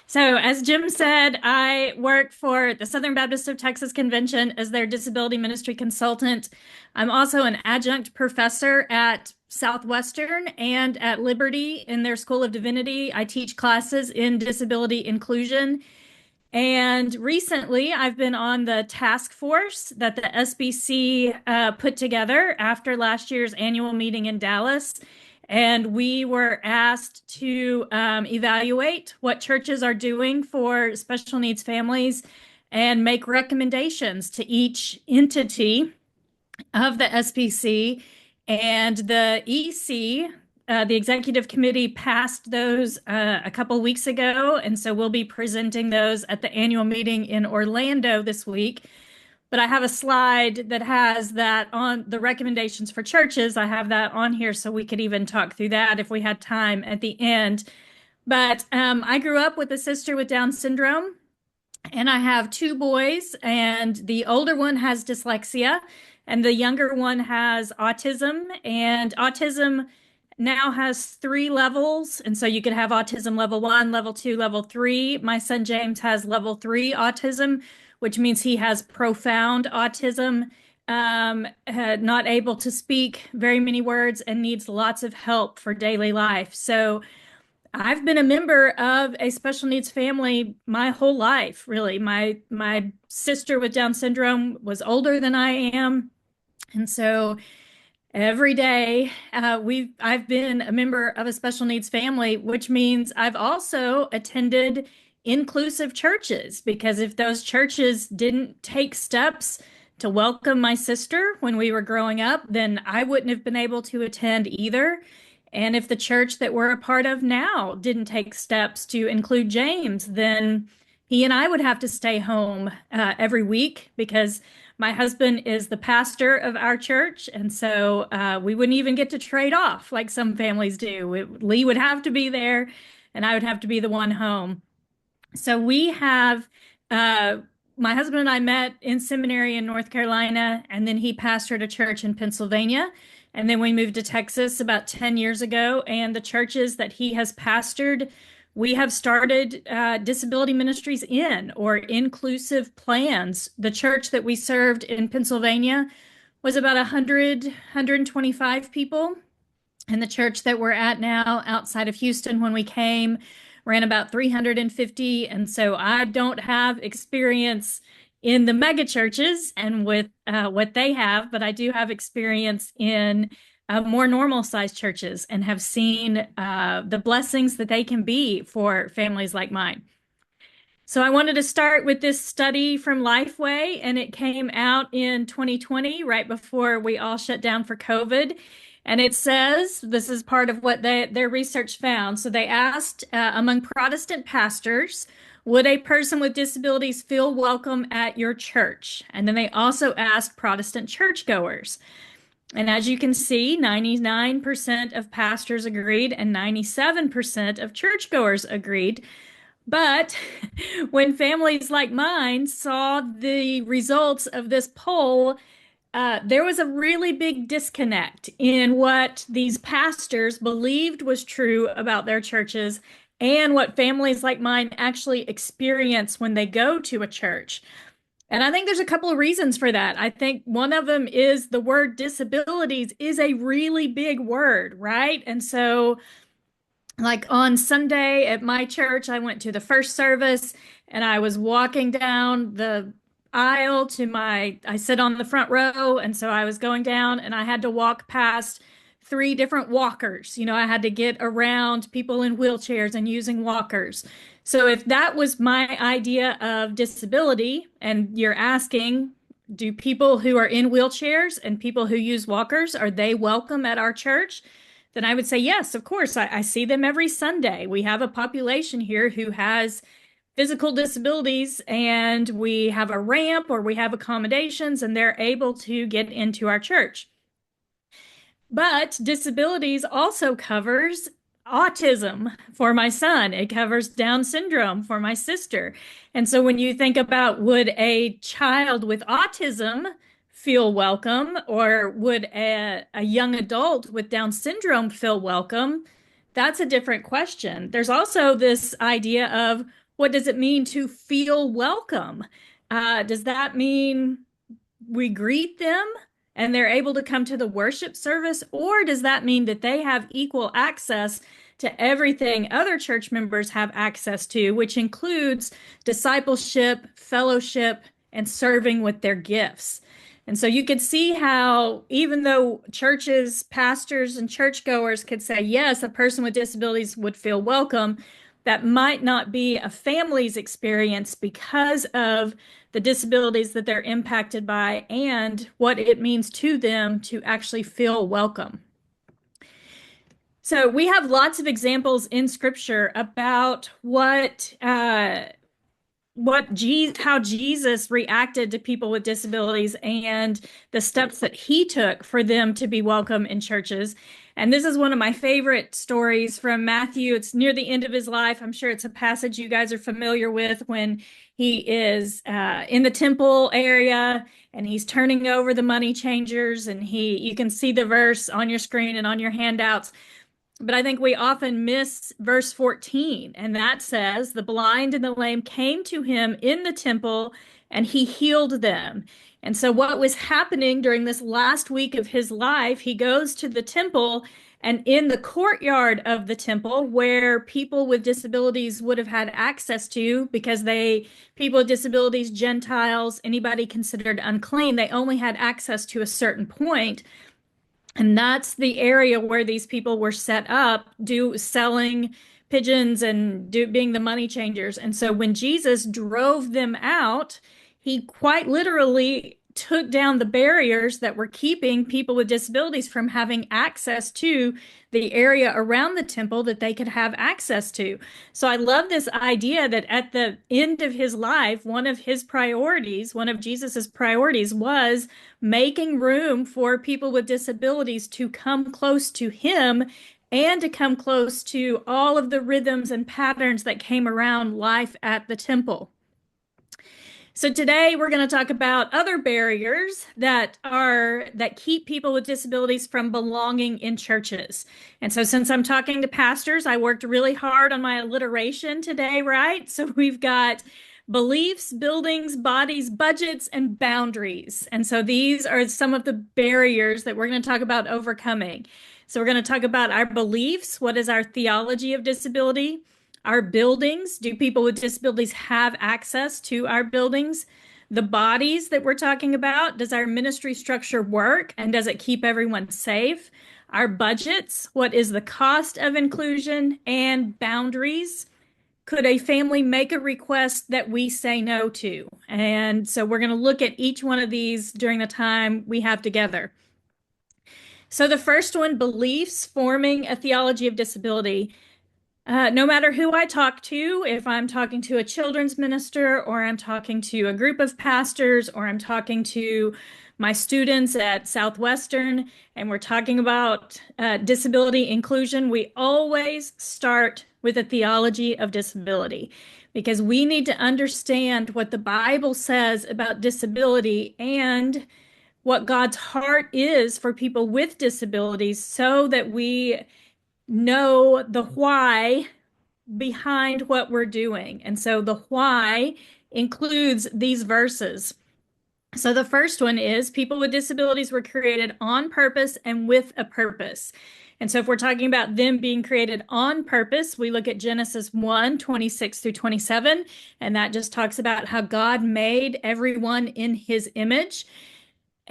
So, as Jim said, I work for the Southern Baptist of Texas Convention as their disability ministry consultant. I'm also an adjunct professor at Southwestern and at Liberty in their School of Divinity. I teach classes in disability inclusion. And recently, I've been on the task force that the SBC put together after last year's annual meeting in Dallas. And we were asked to evaluate what churches are doing for special needs families and make recommendations to each entity of the SBC. And the EC, the executive committee, passed those a couple weeks ago. And so we'll be presenting those at the annual meeting in Orlando this week. But I have a slide that has that on the recommendations for churches. I have that on here so we could even talk through that if we had time at the end. But I grew up with a sister with Down syndrome, and I have two boys, and the older one has dyslexia, and the younger one has autism. And autism now has three levels. And so you could have autism level one, level two, level three. My son James has level three autism, which means he has profound autism, not able to speak very many words, and needs lots of help for daily life. So I've been a member of a special needs family my whole life, really. My sister with Down syndrome was older than I am, and so every day I've been a member of a special needs family, which means I've also attended inclusive churches, because if those churches didn't take steps to welcome my sister when we were growing up, then I wouldn't have been able to attend either. And if the church that we're a part of now didn't take steps to include James, then he and I would have to stay home every week, because my husband is the pastor of our church. And so we wouldn't even get to trade off like some families do. Lee would have to be there, and I would have to be the one home. So we have, my husband and I met in seminary in North Carolina, and then he pastored a church in Pennsylvania. And then we moved to Texas about 10 years ago. And the churches that he has pastored, we have started disability ministries in, or inclusive plans. The church that we served in Pennsylvania was about 125 people. And the church that we're at now outside of Houston when we came ran about 350. And so I don't have experience in the mega churches and with what they have, but I do have experience in more normal sized churches, and have seen the blessings that they can be for families like mine. So I wanted to start with this study from Lifeway, and it came out in 2020, right before we all shut down for COVID. And it says, this is part of what their research found. So they asked among Protestant pastors, would a person with disabilities feel welcome at your church? And then they also asked Protestant churchgoers. And as you can see, 99% of pastors agreed and 97% of churchgoers agreed. But when families like mine saw the results of this poll, there was a really big disconnect in what these pastors believed was true about their churches and what families like mine actually experience when they go to a church. And I think there's a couple of reasons for that. I think one of them is the word disabilities is a really big word, right? And so, like on Sunday at my church, I went to the first service, and I was walking down the aisle I sit on the front row. And so I was going down, and I had to walk past three different walkers. I had to get around people in wheelchairs and using walkers. So if that was my idea of disability, and you're asking, do people who are in wheelchairs and people who use walkers, are they welcome at our church? Then I would say, yes, of course. I see them every Sunday. We have a population here who has physical disabilities, and we have a ramp or we have accommodations, and they're able to get into our church. But disabilities also covers autism for my son. It covers Down syndrome for my sister. And so when you think about, would a child with autism feel welcome, or would a young adult with Down syndrome feel welcome? That's a different question. There's also this idea of, what does it mean to feel welcome? Does that mean we greet them and they're able to come to the worship service? Or does that mean that they have equal access to everything other church members have access to, which includes discipleship, fellowship, and serving with their gifts? And so you could see how, even though churches, pastors, and churchgoers could say, yes, a person with disabilities would feel welcome, that might not be a family's experience because of the disabilities that they're impacted by and what it means to them to actually feel welcome. So we have lots of examples in Scripture about how Jesus reacted to people with disabilities and the steps that he took for them to be welcome in churches. And this is one of my favorite stories from Matthew. It's near the end of his life. I'm sure it's a passage you guys are familiar with when he is in the temple area and he's turning over the money changers, and you can see the verse on your screen and on your handouts. But I think we often miss verse 14, and that says, the blind and the lame came to him in the temple, and he healed them. And so what was happening during this last week of his life, he goes to the temple, and in the courtyard of the temple, where people with disabilities would have had access to, because people with disabilities, Gentiles, anybody considered unclean, they only had access to a certain point. And that's the area where these people were set up, selling pigeons and being the money changers. And so when Jesus drove them out, he quite literally took down the barriers that were keeping people with disabilities from having access to the area around the temple that they could have access to. So I love this idea that at the end of his life, one of Jesus's priorities was making room for people with disabilities to come close to him and to come close to all of the rhythms and patterns that came around life at the temple. So today we're going to talk about other barriers that keep people with disabilities from belonging in churches. And so since I'm talking to pastors, I worked really hard on my alliteration today, right? So we've got beliefs, buildings, bodies, budgets, and boundaries. And so these are some of the barriers that we're going to talk about overcoming. So we're going to talk about our beliefs. What is our theology of disability? Our buildings, do people with disabilities have access to our buildings? The bodies that we're talking about, does our ministry structure work and does it keep everyone safe? Our budgets, what is the cost of inclusion? And boundaries, could a family make a request that we say no to? And so we're going to look at each one of these during the time we have together. So the first one, beliefs forming a theology of disability. No matter who I talk to, if I'm talking to a children's minister or I'm talking to a group of pastors or I'm talking to my students at Southwestern and we're talking about disability inclusion, we always start with a theology of disability because we need to understand what the Bible says about disability and what God's heart is for people with disabilities so that we know the why behind what we're doing. And so the why includes these verses. So the first one is people with disabilities were created on purpose and with a purpose. And so if we're talking about them being created on purpose, we look at Genesis 1:26 through 27, and that just talks about how God made everyone in his image.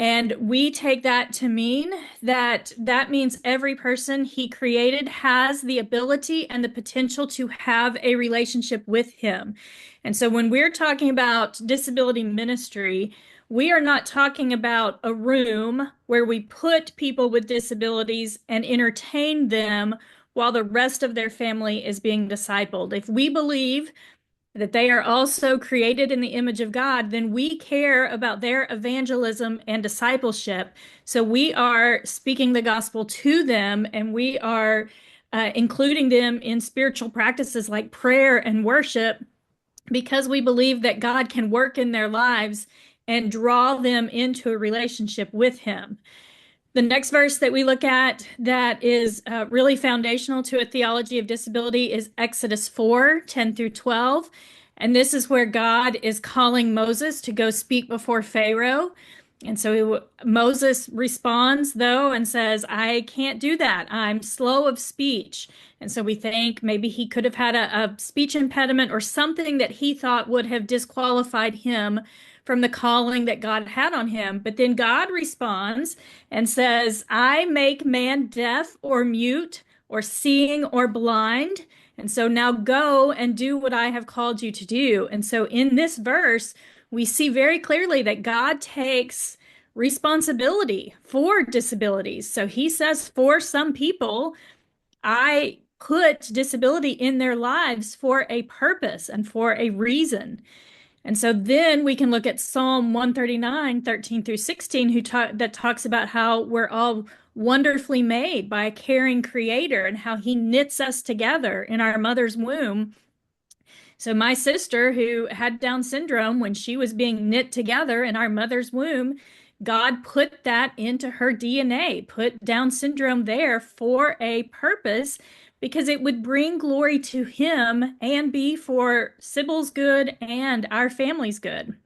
And we take that to mean that means every person he created has the ability and the potential to have a relationship with him. And so when we're talking about disability ministry, we are not talking about a room where we put people with disabilities and entertain them while the rest of their family is being discipled. If we believe that they are also created in the image of God, then we care about their evangelism and discipleship. So we are speaking the gospel to them, and we are including them in spiritual practices like prayer and worship because we believe that God can work in their lives and draw them into a relationship with him. The next verse that we look at that is really foundational to a theology of disability is Exodus 4:10 through 12. And this is where God is calling Moses to go speak before Pharaoh. And so Moses responds, though, and says, I can't do that. I'm slow of speech. And so we think maybe he could have had a speech impediment or something that he thought would have disqualified him from the calling that God had on him. But then God responds and says, I make man deaf or mute or seeing or blind. And so now go and do what I have called you to do. And so in this verse, we see very clearly that God takes responsibility for disabilities. So he says, for some people, I put disability in their lives for a purpose and for a reason. And so then we can look at Psalm 139, 13 through 16, that talks about how we're all wonderfully made by a caring creator and how he knits us together in our mother's womb. So my sister, who had Down syndrome, when she was being knit together in our mother's womb, God put that into her DNA, put Down syndrome there for a purpose because it would bring glory to him and be for Sybil's good and our family's good.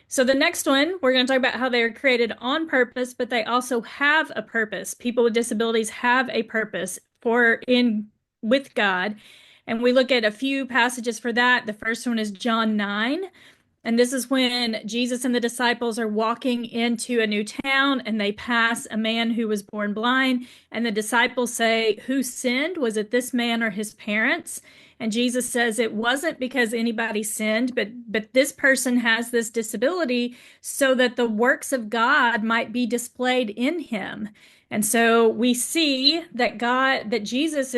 So the next one, we're going to talk about how they are created on purpose, but they also have a purpose. People with disabilities have a purpose with God. And we look at a few passages for that. The first one is John 9. And this is when Jesus and the disciples are walking into a new town and they pass a man who was born blind. And the disciples say, who sinned? Was it this man or his parents? And Jesus says it wasn't because anybody sinned, but this person has this disability so that the works of God might be displayed in him. And so we see that Jesus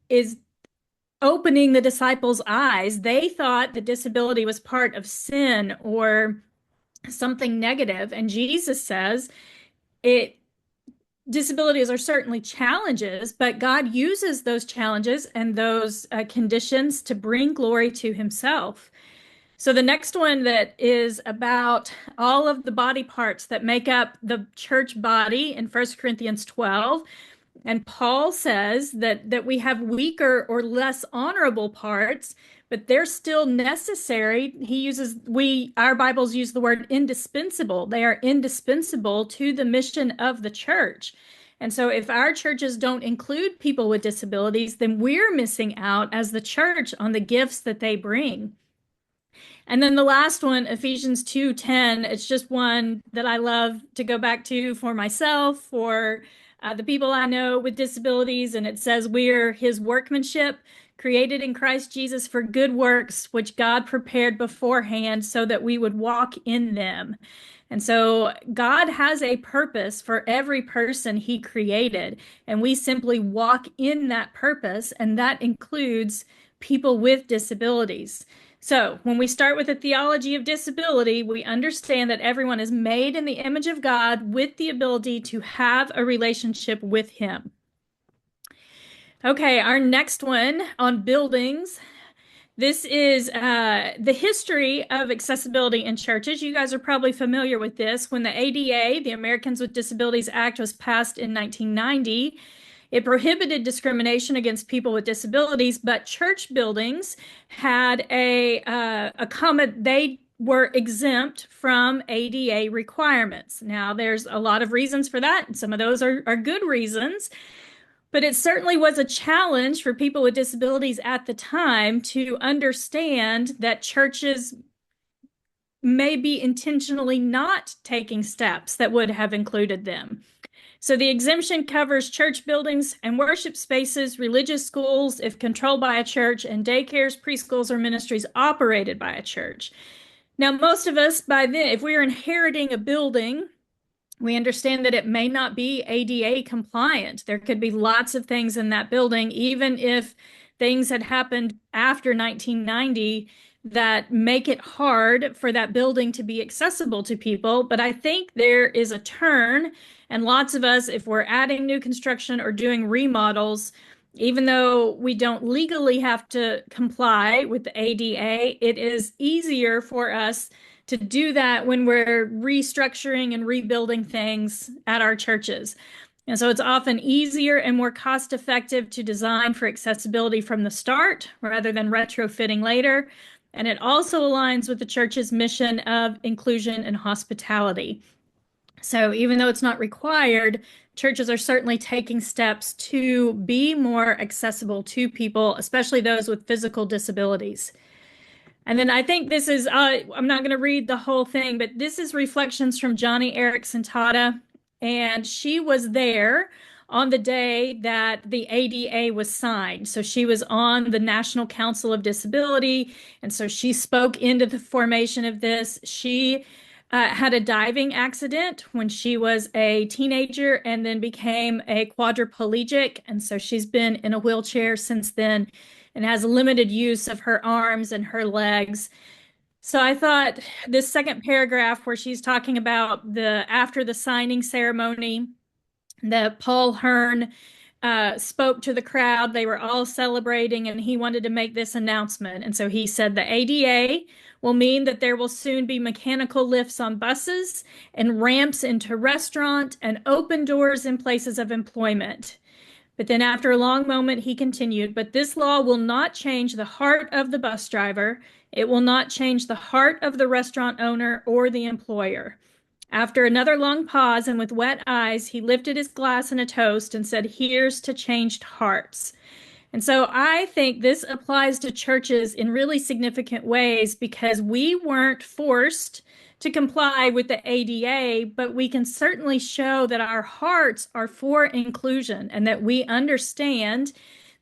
is opening the disciples' eyes. They thought the disability was part of sin or something negative, and Jesus says disabilities are certainly challenges, but God uses those challenges and those conditions to bring glory to himself. So the next one that is about all of the body parts that make up the church body in 1 Corinthians 12. And Paul says that we have weaker or less honorable parts, but they're still necessary. Our Bibles use the word indispensable. They are indispensable to the mission of the church. And so if our churches don't include people with disabilities, then we're missing out as the church on the gifts that they bring. And then the last one, Ephesians 2:10, it's just one that I love to go back to for myself, for the people I know with disabilities. And it says, we're his workmanship, created in Christ Jesus for good works, which God prepared beforehand so that we would walk in them. And so God has a purpose for every person he created, and we simply walk in that purpose, and that includes people with disabilities. So when we start with a theology of disability, we understand that everyone is made in the image of God with the ability to have a relationship with him. Okay, our next one on buildings. This is the history of accessibility in churches. You guys are probably familiar with this. When the ADA, the Americans with Disabilities Act, was passed in 1990, it prohibited discrimination against people with disabilities, but church buildings had a comment. They were exempt from ADA requirements. Now, there's a lot of reasons for that, and some of those are good reasons. But it certainly was a challenge for people with disabilities at the time to understand that churches may be intentionally not taking steps that would have included them. So the exemption covers church buildings and worship spaces, religious schools, if controlled by a church, and daycares, preschools, or ministries operated by a church. Now, most of us, by then, if we are inheriting a building, we understand that it may not be ADA compliant. There could be lots of things in that building, even if things had happened after 1990 that make it hard for that building to be accessible to people. But I think there is a turn, and lots of us, if we're adding new construction or doing remodels, even though we don't legally have to comply with the ADA, it is easier for us to do that when we're restructuring and rebuilding things at our churches. And so it's often easier and more cost-effective to design for accessibility from the start rather than retrofitting later. And it also aligns with the church's mission of inclusion and hospitality. So even though it's not required, churches are certainly taking steps to be more accessible to people, especially those with physical disabilities. And then I think this is, I'm not going to read the whole thing, but this is reflections from Johnny Erickson Tata. And she was there on the day that the ADA was signed. So she was on the National Council of Disability. And so she spoke into the formation of this. She had a diving accident when she was a teenager and then became a quadriplegic. And so she's been in a wheelchair since then and has limited use of her arms and her legs. So I thought this second paragraph where she's talking about the after the signing ceremony, that Paul Hearn spoke to the crowd. They were all celebrating, and he wanted to make this announcement. And so he said the ADA will mean that there will soon be mechanical lifts on buses and ramps into restaurant and open doors in places of employment. But then after a long moment, he continued, but this law will not change the heart of the bus driver. It will not change the heart of the restaurant owner or the employer. After another long pause and with wet eyes, he lifted his glass in a toast and said, here's to changed hearts. And so I think this applies to churches in really significant ways because we weren't forced to comply with the ADA, but we can certainly show that our hearts are for inclusion and that we understand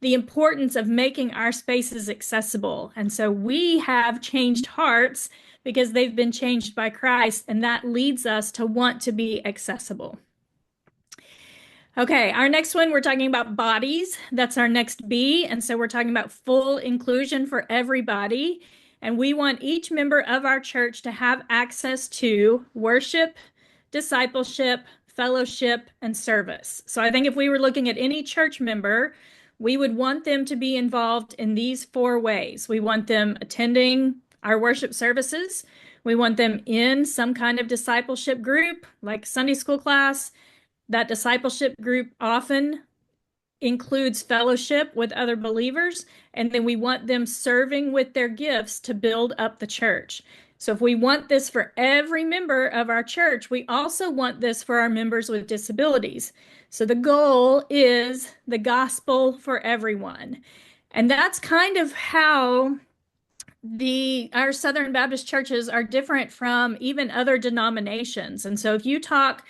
the importance of making our spaces accessible. And so we have changed hearts because they've been changed by Christ, and that leads us to want to be accessible. Okay, our next one, we're talking about bodies. That's our next B. And so we're talking about full inclusion for everybody. And we want each member of our church to have access to worship, discipleship, fellowship, and service. So I think if we were looking at any church member, we would want them to be involved in these 4 ways. We want them attending our worship services. We want them in some kind of discipleship group, like Sunday school class. That discipleship group often includes fellowship with other believers, and then we want them serving with their gifts to build up the church. So if we want this for every member of our church, we also want this for our members with disabilities. So the goal is the gospel for everyone. And that's kind of how our Southern Baptist churches are different from even other denominations. And so if you talk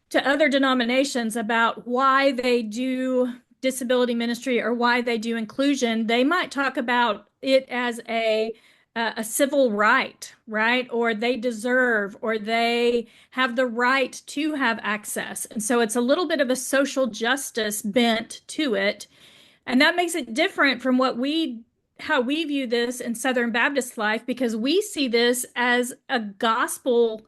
to other denominations about why they do disability ministry or why they do inclusion, they might talk about it as a civil right, right? Or they deserve, or they have the right to have access. And so it's a little bit of a social justice bent to it. And that makes it different from how we view this in Southern Baptist life, because we see this as a gospel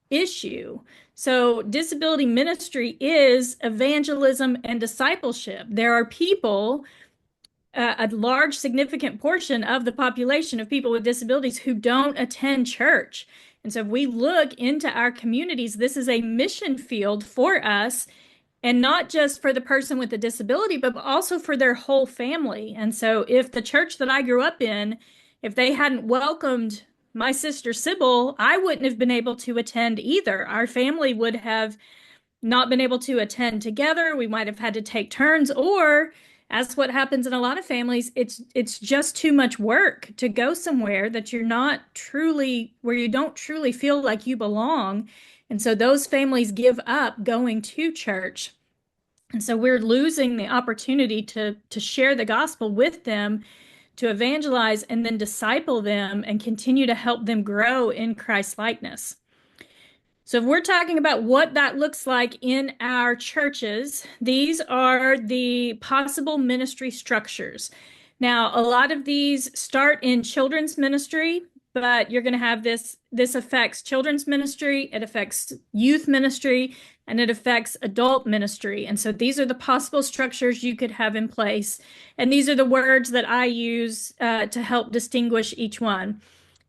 issue. So disability ministry is evangelism and discipleship. There are people, a large significant portion of the population of people with disabilities who don't attend church. And so if we look into our communities, this is a mission field for us, and not just for the person with a disability, but also for their whole family. And so if the church that I grew up in, if they hadn't welcomed my sister Sybil, I wouldn't have been able to attend either. Our family would have not been able to attend together. We might have had to take turns, or as what happens in a lot of families, it's just too much work to go somewhere that you're not truly, where you don't truly feel like you belong. And so those families give up going to church. And so we're losing the opportunity to share the gospel with them, to evangelize and then disciple them and continue to help them grow in Christ likeness. So if we're talking about what that looks like in our churches, these are the possible ministry structures. Now, a lot of these start in children's ministry, but you're going to have this affects children's ministry, it affects youth ministry, and it affects adult ministry. And so these are the possible structures you could have in place. And these are the words that I use to help distinguish each one.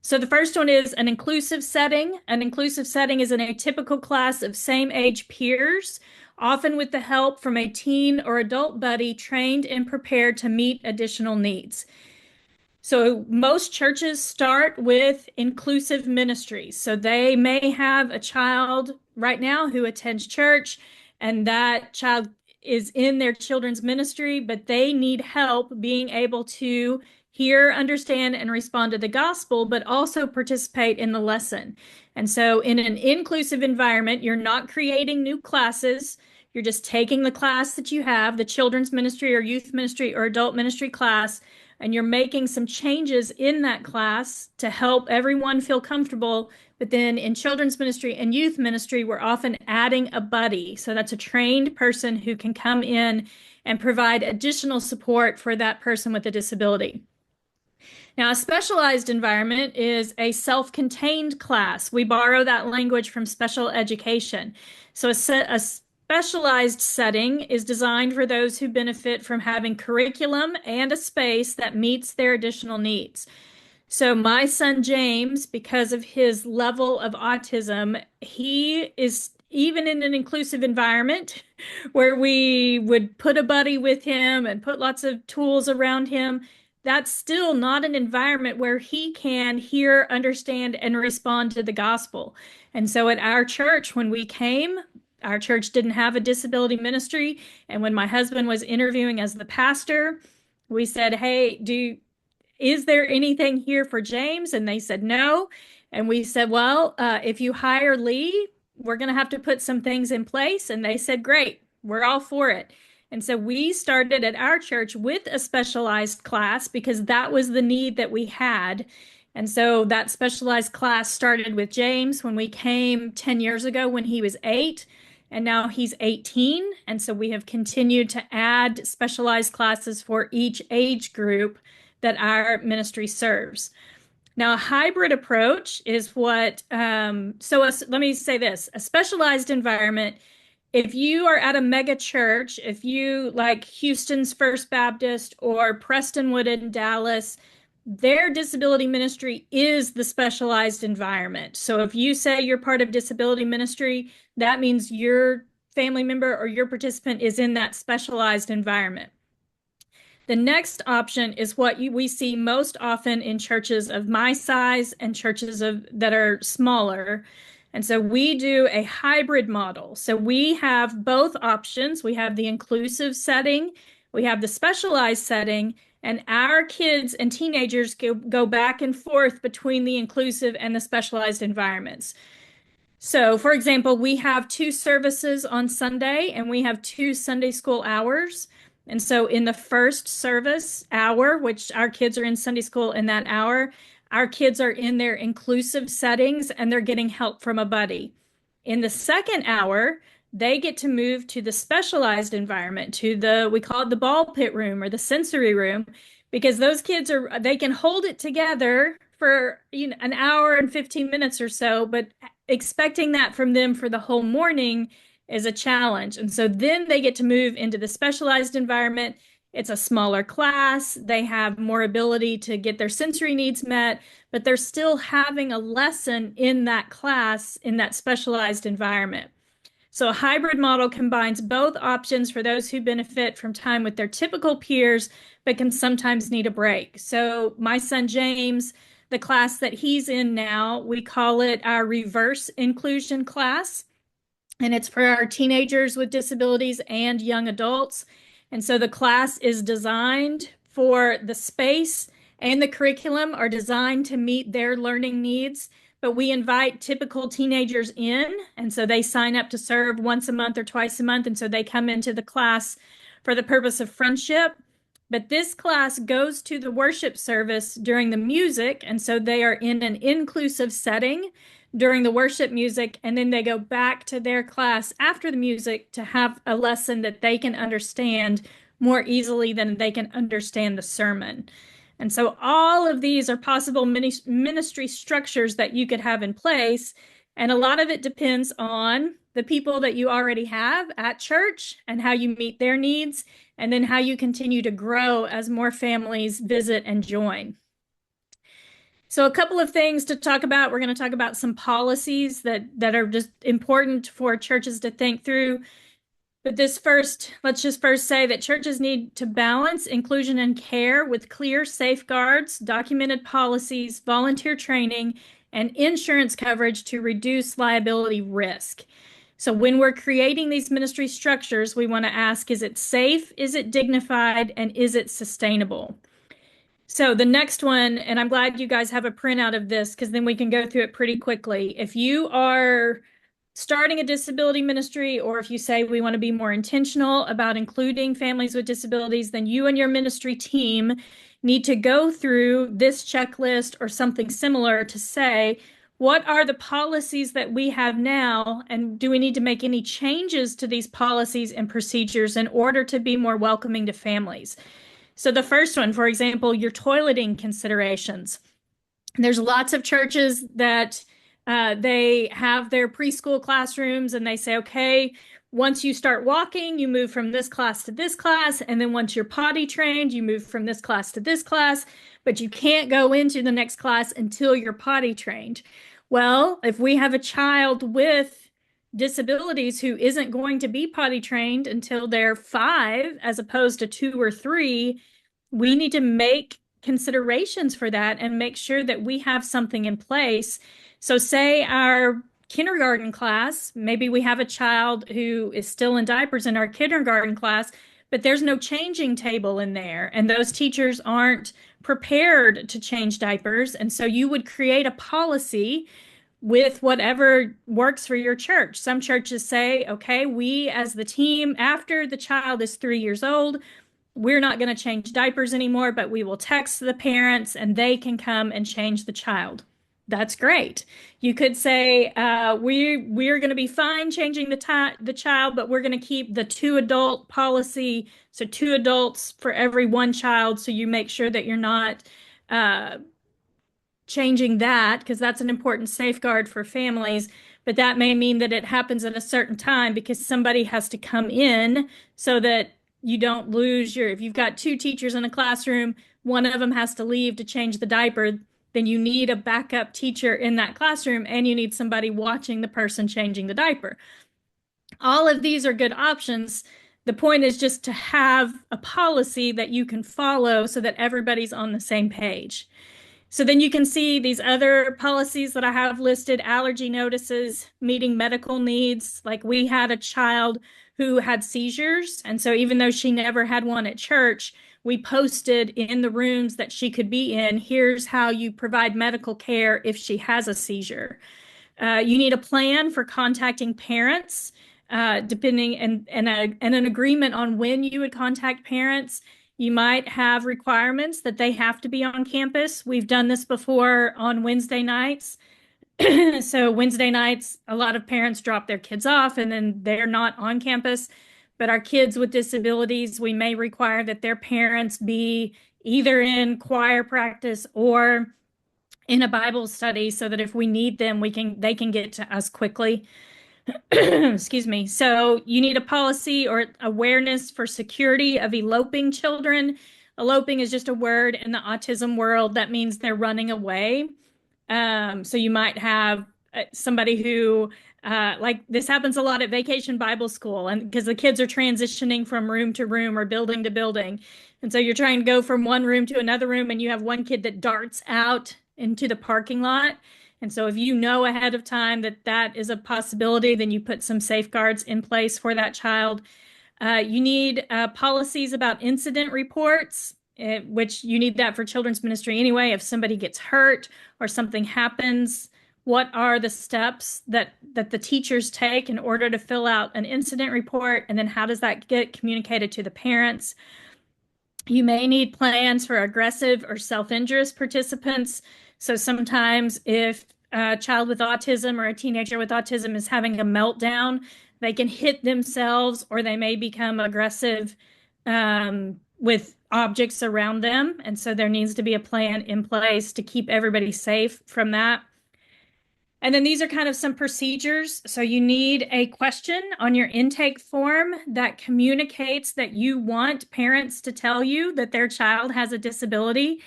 So the first one is an inclusive setting. An inclusive setting is an atypical class of same-age peers, often with the help from a teen or adult buddy trained and prepared to meet additional needs. So most churches start with inclusive ministries. So they may have a child right now who attends church, and that child is in their children's ministry, but they need help being able to hear, understand, and respond to the gospel, but also participate in the lesson. And so in an inclusive environment, you're not creating new classes. You're just taking the class that you have, the children's ministry or youth ministry or adult ministry class, and you're making some changes in that class to help everyone feel comfortable. But then in children's ministry and youth ministry, we're often adding a buddy. So that's a trained person who can come in and provide additional support for that person with a disability. Now, a specialized environment is a self-contained class. We borrow that language from special education. So a specialized setting is designed for those who benefit from having curriculum and a space that meets their additional needs. So my son James, because of his level of autism, he is even in an inclusive environment where we would put a buddy with him and put lots of tools around him. That's still not an environment where he can hear, understand, and respond to the gospel. And so at our church, when we came, our church didn't have a disability ministry. And when my husband was interviewing as the pastor, we said, hey, is there anything here for James? And they said no. And we said, well, if you hire Lee, we're going to have to put some things in place. And they said, great, we're all for it. And so we started at our church with a specialized class because that was the need that we had. And so that specialized class started with James when we came 10 years ago when he was 8, and now he's 18. And so we have continued to add specialized classes for each age group that our ministry serves. Now, a hybrid approach is what, let me say this, a specialized environment. If you are at a mega church, if you like Houston's First Baptist or Prestonwood in Dallas, their disability ministry is the specialized environment. So if you say you're part of disability ministry, that means your family member or your participant is in that specialized environment. The next option is what we see most often in churches of my size and churches that are smaller. And so we do a hybrid model. So we have both options. We have the inclusive setting, we have the specialized setting, and our kids and teenagers go back and forth between the inclusive and the specialized environments. So, for example, we have 2 services on Sunday and we have 2 Sunday school hours. And so in the first service hour, which our kids are in Sunday school in that hour, our kids are in their inclusive settings and they're getting help from a buddy. In the second hour, they get to move to the specialized environment, we call it the ball pit room or the sensory room, because those kids they can hold it together for an hour and 15 minutes or so, but expecting that from them for the whole morning is a challenge. And so then they get to move into the specialized environment. It's a smaller class. They have more ability to get their sensory needs met, but they're still having a lesson in that class in that specialized environment. So a hybrid model combines both options for those who benefit from time with their typical peers, but can sometimes need a break. So my son James, the class that he's in now, we call it our reverse inclusion class. And it's for our teenagers with disabilities and young adults. And so the class is designed for the space, and the curriculum are designed to meet their learning needs. But we invite typical teenagers in, and so they sign up to serve once a month or twice a month. And so they come into the class for the purpose of friendship. But this class goes to the worship service during the music. And so they are in an inclusive setting during the worship music, and then they go back to their class after the music to have a lesson that they can understand more easily than they can understand the sermon. And so all of these are possible ministry structures that you could have in place. And a lot of it depends on the people that you already have at church and how you meet their needs, and then how you continue to grow as more families visit and join. So a couple of things to talk about. We're going to talk about some policies that are just important for churches to think through. But let's just first say that churches need to balance inclusion and care with clear safeguards, documented policies, volunteer training, and insurance coverage to reduce liability risk. So when we're creating these ministry structures, we want to ask, is it safe? Is it dignified? And is it sustainable? So the next one, and I'm glad you guys have a printout of this because then we can go through it pretty quickly. If you are starting a disability ministry, or if you say we want to be more intentional about including families with disabilities, then you and your ministry team need to go through this checklist or something similar to say, what are the policies that we have now, and do we need to make any changes to these policies and procedures in order to be more welcoming to families? So the first one, for example, your toileting considerations. There's lots of churches that they have their preschool classrooms and they say, okay, once you start walking, you move from this class to this class. And then once you're potty trained, you move from this class to this class, but you can't go into the next class until you're potty trained. Well, if we have a child with disabilities who isn't going to be potty trained until they're 5, as opposed to 2 or 3, we need to make considerations for that and make sure that we have something in place. So say our kindergarten class, maybe we have a child who is still in diapers in our kindergarten class, but there's no changing table in there, and those teachers aren't prepared to change diapers. And so you would create a policy with whatever works for your church. Some churches say, okay, we as the team, after the child is 3 years old, we're not going to change diapers anymore, but we will text the parents and they can come and change the child. That's great. You could say, we're going to be fine changing the child, but we're going to keep the 2 adult policy. So 2 adults for every 1 child. So you make sure that you're not changing that, because that's an important safeguard for families. But that may mean that it happens at a certain time because somebody has to come in so that you don't lose if you've got 2 teachers in a classroom, one of them has to leave to change the diaper, then you need a backup teacher in that classroom and you need somebody watching the person changing the diaper. All of these are good options. The point is just to have a policy that you can follow so that everybody's on the same page. So then you can see these other policies that I have listed: allergy notices, meeting medical needs. Like we had a child who had seizures. And so even though she never had one at church, we posted in the rooms that she could be in, here's how you provide medical care if she has a seizure. You need a plan for contacting parents, depending, and an agreement on when you would contact parents. You might have requirements that they have to be on campus. We've done this before on Wednesday nights. So Wednesday nights, a lot of parents drop their kids off and then they're not on campus. But our kids with disabilities, we may require that their parents be either in choir practice or in a Bible study so that if we need them, they can get to us quickly. Excuse me. So you need a policy or awareness for security of eloping children. Eloping is just a word in the autism world that means they're running away. So you might have somebody who, like this happens a lot at Vacation Bible School, and because the kids are transitioning from room to room or building to building. And so you're trying to go from one room to another room, and you have one kid that darts out into the parking lot. And so if you know ahead of time that that is a possibility, then you put some safeguards in place for that child. You need policies about incident reports, which you need that for children's ministry anyway. If somebody gets hurt or something happens, what are the steps that the teachers take in order to fill out an incident report? And then how does that get communicated to the parents? You may need plans for aggressive or self-injurious participants. So sometimes if a child with autism or a teenager with autism is having a meltdown, they can hit themselves or they may become aggressive with objects around them. And so there needs to be a plan in place to keep everybody safe from that. And then these are kind of some procedures. So you need a question on your intake form that communicates that you want parents to tell you that their child has a disability.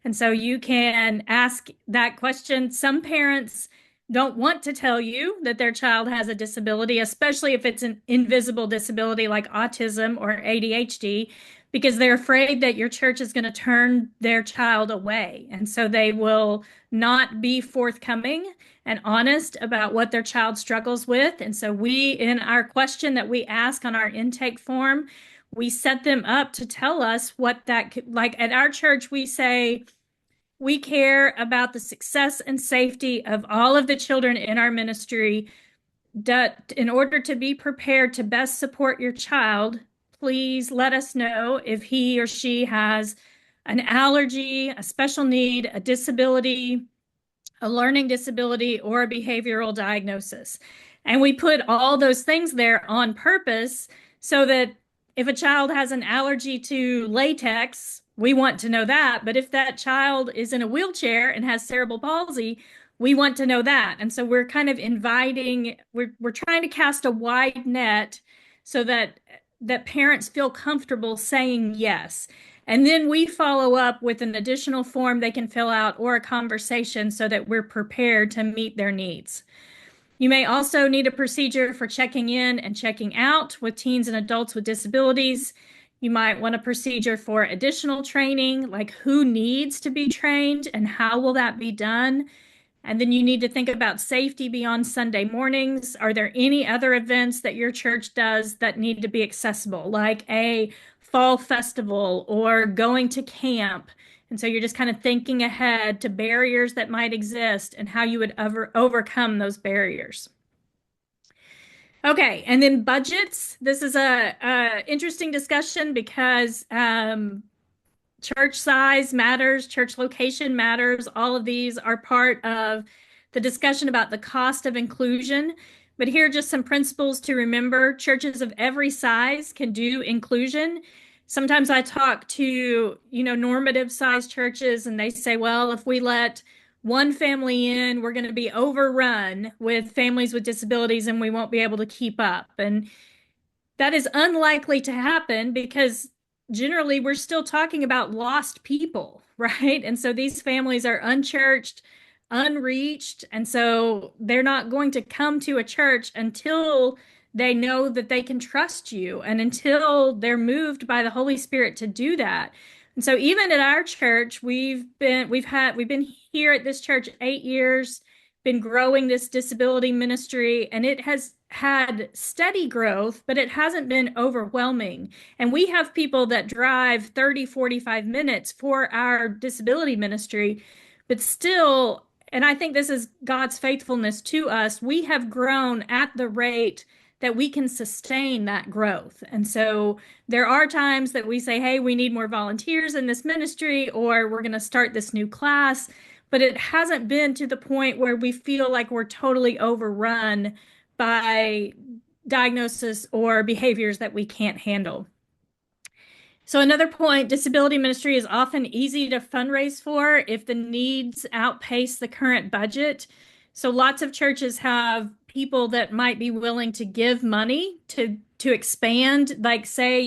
And so you can ask that question. Some parents don't want to tell you that their child has a disability, especially if it's an invisible disability like autism or ADHD, because they're afraid that your church is going to turn their child away. And so they will not be forthcoming and honest about what their child struggles with. And so we, in our question that we ask on our intake form, we set them up to tell us what that could, like at our church, we say, we care about the success and safety of all of the children in our ministry. In order to be prepared to best support your child, please let us know if he or she has an allergy, a special need, a disability, a learning disability, or a behavioral diagnosis. And we put all those things there on purpose so that if a child has an allergy to latex, we want to know that. But if that child is in a wheelchair and has cerebral palsy, we want to know that. And so we're kind of inviting, we're trying to cast a wide net so that parents feel comfortable saying yes. And then we follow up with an additional form they can fill out or a conversation so that we're prepared to meet their needs. You may also need a procedure for checking in and checking out with teens and adults with disabilities. You might want a procedure for additional training, like who needs to be trained and how will that be done? And then you need to think about safety beyond Sunday mornings. Are there any other events that your church does that need to be accessible, like a fall festival or going to camp? And so you're just kind of thinking ahead to barriers that might exist and how you would overcome those barriers. Okay, and then budgets. This is a interesting discussion because church size matters, church location matters. All of these are part of the discussion about the cost of inclusion. But here are just some principles to remember. Churches of every size can do inclusion. Sometimes I talk to, normative size churches and they say, well, if we let one family in, we're going to be overrun with families with disabilities and we won't be able to keep up. And that is unlikely to happen because generally we're still talking about lost people, right? And so these families are unchurched, unreached, and so they're not going to come to a church until they know that they can trust you and until they're moved by the Holy Spirit to do that. And so even at our church, we've been here at this church 8 years, been growing this disability ministry, and it has had steady growth, but it hasn't been overwhelming. And we have people that drive 30, 45 minutes for our disability ministry, but still, and I think this is God's faithfulness to us, we have grown at the rate that we can sustain that growth. And so there are times that we say, hey, we need more volunteers in this ministry, or we're going to start this new class, but it hasn't been to the point where we feel like we're totally overrun by diagnosis or behaviors that we can't handle. So another point, disability ministry is often easy to fundraise for if the needs outpace the current budget. So lots of churches have people that might be willing to give money to expand, like say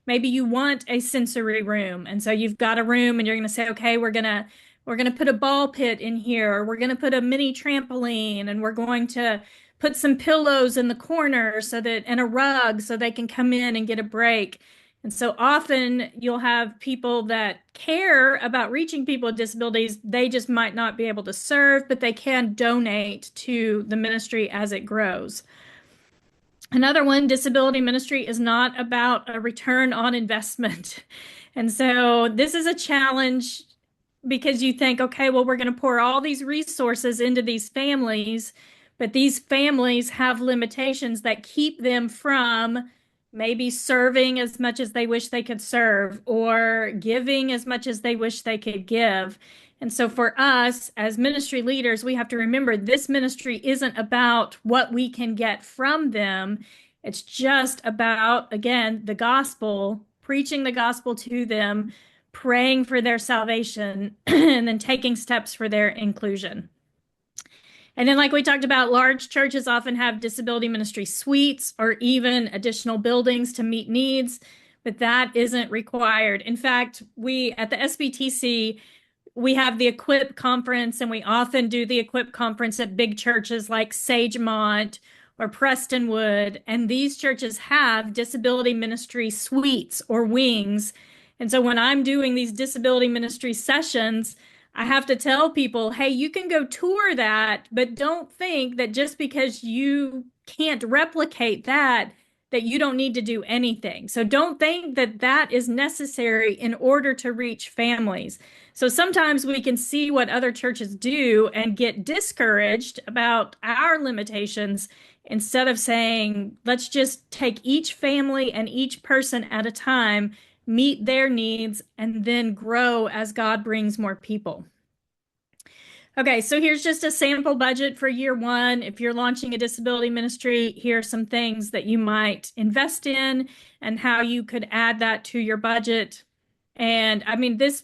maybe you want a sensory room. And so you've got a room and you're going to say, okay, we're going to put a ball pit in here, or we're going to put a mini trampoline, and we're going to put some pillows in the corner and a rug so they can come in and get a break. And so often you'll have people that care about reaching people with disabilities. They just might not be able to serve, but they can donate to the ministry as it grows. Another one, disability ministry is not about a return on investment. And so this is a challenge because you think, okay, well, we're going to pour all these resources into these families, but these families have limitations that keep them from maybe serving as much as they wish they could serve or giving as much as they wish they could give. And so for us as ministry leaders, we have to remember this ministry isn't about what we can get from them. It's just about, again, the gospel, preaching the gospel to them, praying for their salvation, and then taking steps for their inclusion. And then, like we talked about, large churches often have disability ministry suites or even additional buildings to meet needs, but that isn't required. In fact, we at the SBTC, we have the Equip conference, and we often do the Equip conference at big churches like Sagemont or Prestonwood. And these churches have disability ministry suites or wings. And so when I'm doing these disability ministry sessions, I have to tell people, hey, you can go tour that, but don't think that just because you can't replicate that, that you don't need to do anything. So don't think that that is necessary in order to reach families. So sometimes we can see what other churches do and get discouraged about our limitations instead of saying, let's just take each family and each person at a time, meet their needs, and then grow as God brings more people. Okay, so here's just a sample budget for year one. If you're launching a disability ministry, here are some things that you might invest in and how you could add that to your budget. And I mean, this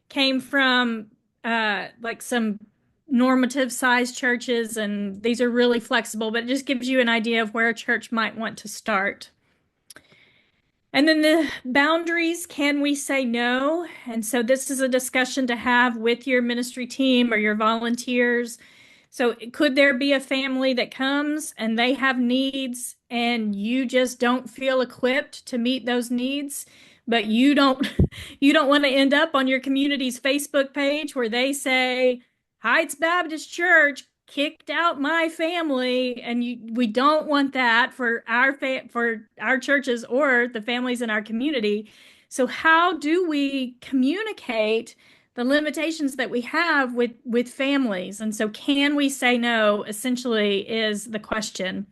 came from like some normative size churches, and these are really flexible, but it just gives you an idea of where a church might want to start. And then the boundaries, can we say no? And so this is a discussion to have with your ministry team or your volunteers. So could there be a family that comes and they have needs and you just don't feel equipped to meet those needs, but you don't want to end up on your community's Facebook page where they say, Heights Baptist Church kicked out my family, and we don't want that for our churches or the families in our community. So how do we communicate the limitations that we have with families? And so can we say no, essentially, is the question.